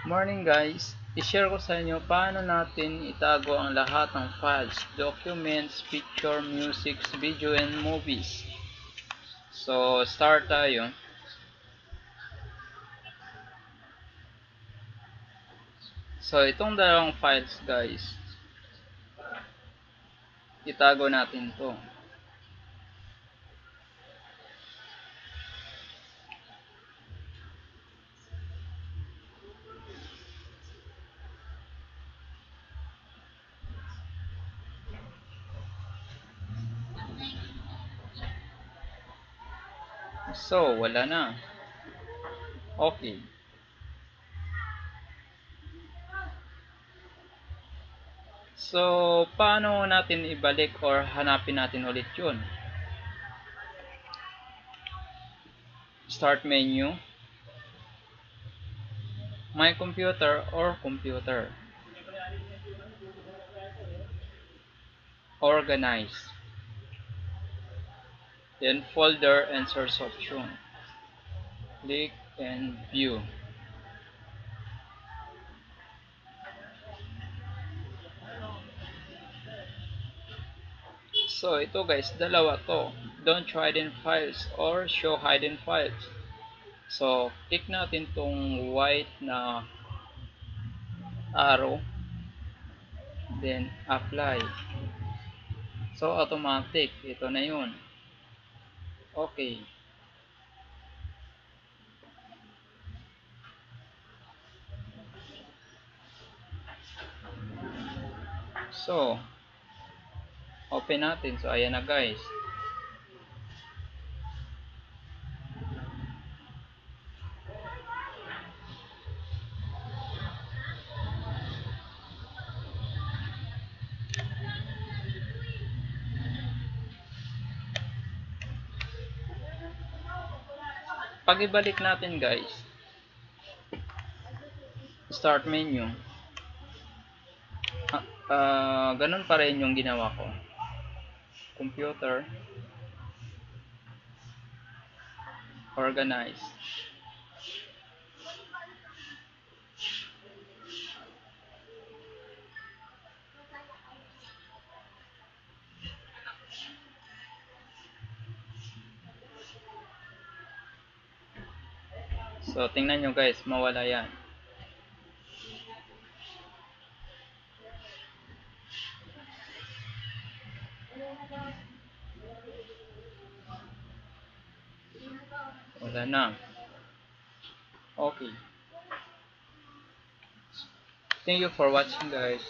Morning guys, i-share ko sa inyo paano natin itago ang lahat ng files, documents, picture, music, video, and movies. So, start tayo. So, itong dalawang files guys, itago natin to. So, wala na. Okay. So, paano natin ibalik or hanapin natin ulit yun? Start menu, My Computer or Computer, Organize, then Folder and Source option. Click and View. So, ito guys, dalawa to. Don't show hidden files or show hidden files. So, click natin tong white na arrow. Then, apply. So, automatic. Ito na yun. Okay. So, open natin. So, ayan na guys. Pag ibalik natin guys, start menu. Ganun pa rin yung ginawa ko. Computer, Organize. So, tingnan nyo guys, mawala yan. Wala na. Okay. Thank you for watching guys.